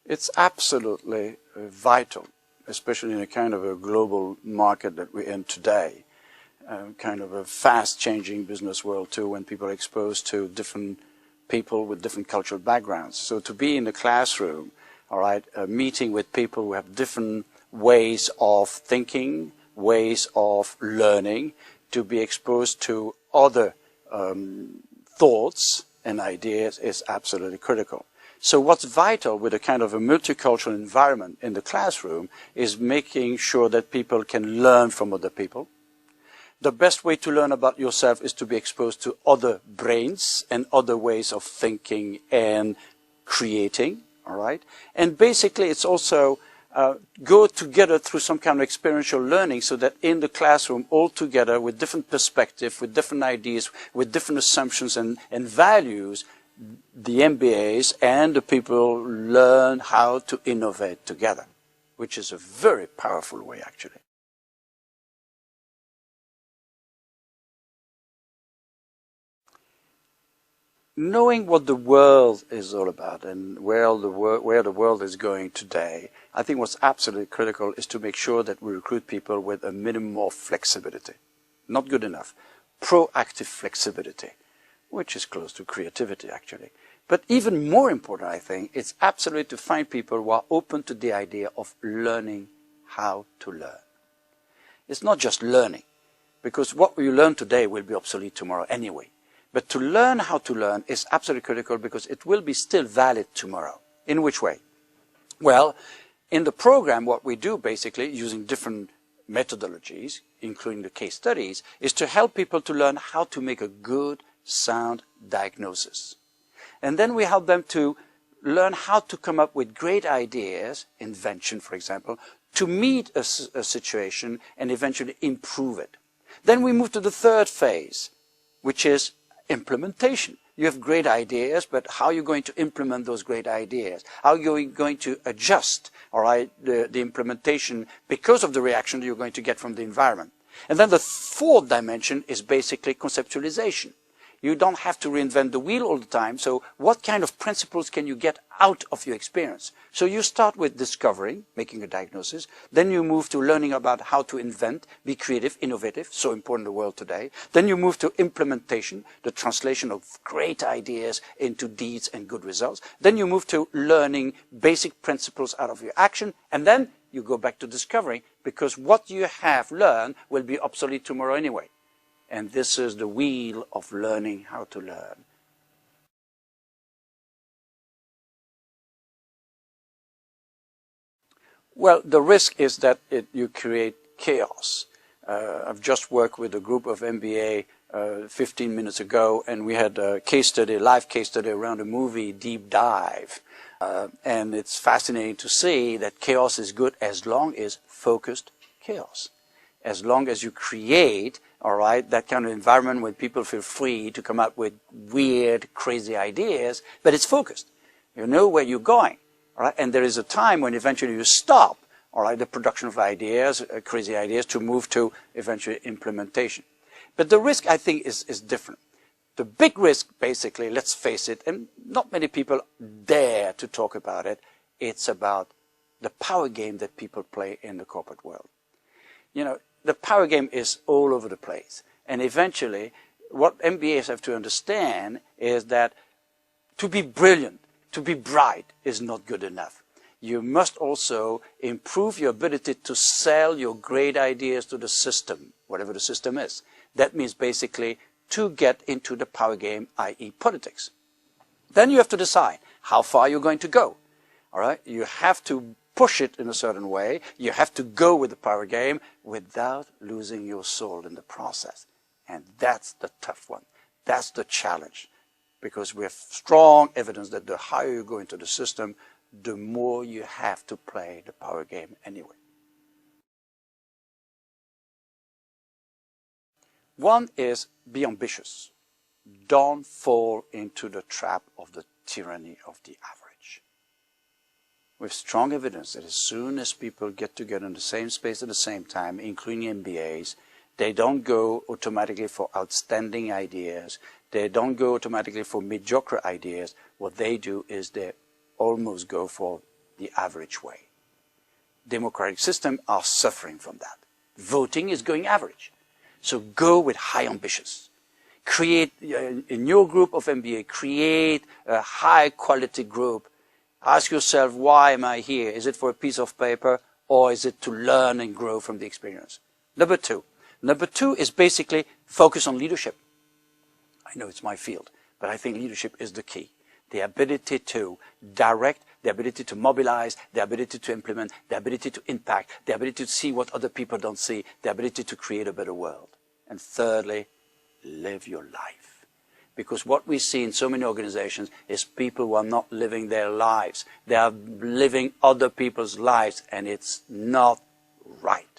It's absolutely vital, especially in a kind of a global market that we're in today, kind of a fast-changing business world too, when people are exposed to different people with different cultural backgrounds. So to be in the classroom, all right, meeting with people who have different ways of thinking, ways of learning, to be exposed to other thoughts and ideas is absolutely critical. So what's vital with a kind of a multicultural environment in the classroom is making sure that people can learn from other people. The best way to learn about yourself is to be exposed to other brains and other ways of thinking and creating, all right? And basically it's also go together through some kind of experiential learning so that in the classroom all together with different perspectives, with different ideas, with different assumptions and values, the MBAs and the people learn how to innovate together, which is a very powerful way actually. Knowing what the world is all about and where the world is going today, I think what's absolutely critical is to make sure that we recruit people with a minimum of flexibility. Not good enough. Proactive flexibility, which is close to creativity actually. But even more important, I think, it's absolutely to find people who are open to the idea of learning how to learn. It's not just learning, because what you learn today will be obsolete tomorrow anyway. But to learn how to learn is absolutely critical because it will be still valid tomorrow. In which way? Well, in the program, what we do basically, using different methodologies, including the case studies, is to help people to learn how to make a good, sound diagnosis. And then we help them to learn how to come up with great ideas, invention for example, to meet a situation and eventually improve it. Then we move to the third phase, which is implementation. You have great ideas, but how are you going to implement those great ideas? How are you going to adjust, all right, the implementation because of the reaction that you're going to get from the environment? And then the fourth dimension is basically conceptualization. You don't have to reinvent the wheel all the time, so what kind of principles can you get out of your experience? So you start with discovering, making a diagnosis, then you move to learning about how to invent, be creative, innovative, so important in the world today. Then you move to implementation, the translation of great ideas into deeds and good results. Then you move to learning basic principles out of your action, and then you go back to discovery, because what you have learned will be obsolete tomorrow anyway. And this is the wheel of learning how to learn. Well, the risk is that you create chaos. I've just worked with a group of MBA 15 minutes ago, and we had a case study, live case study around a movie, Deep Dive. And it's fascinating to see that chaos is good as long as focused chaos. As long as you create, all right, that kind of environment where people feel free to come up with weird, crazy ideas, but it's focused. You know where you're going, all right? And there is a time when eventually you stop, all right, the production of ideas, crazy ideas, to move to eventually implementation. But the risk, I think, is different. The big risk, basically, let's face it, and not many people dare to talk about it, it's about the power game that people play in the corporate world. You know, the power game is all over the place. And eventually, what MBAs have to understand is that to be brilliant, to be bright is not good enough. You must also improve your ability to sell your great ideas to the system, whatever the system is. That means basically to get into the power game, i.e. politics. Then you have to decide how far you're going to go. All right? You have to push it in a certain way. You have to go with the power game without losing your soul in the process. And that's the tough one. That's the challenge. Because we have strong evidence that the higher you go into the system, the more you have to play the power game anyway. One is be ambitious. Don't fall into the trap of the tyranny of the average. We have strong evidence that as soon as people get together in the same space at the same time, including MBAs, they don't go automatically for outstanding ideas. They don't go automatically for mediocre ideas. What they do is they almost go for the average way. Democratic systems are suffering from that. Voting is going average. So go with high ambitions. Create, in your group of MBA, create a high quality group. Ask yourself, why am I here? Is it for a piece of paper, or is it to learn and grow from the experience? Number two is basically focus on leadership. I know it's my field, but I think leadership is the key. The ability to direct, the ability to mobilize, the ability to implement, the ability to impact, the ability to see what other people don't see, the ability to create a better world. And thirdly, live your life. Because what we see in so many organizations is people who are not living their lives. They are living other people's lives, and it's not right.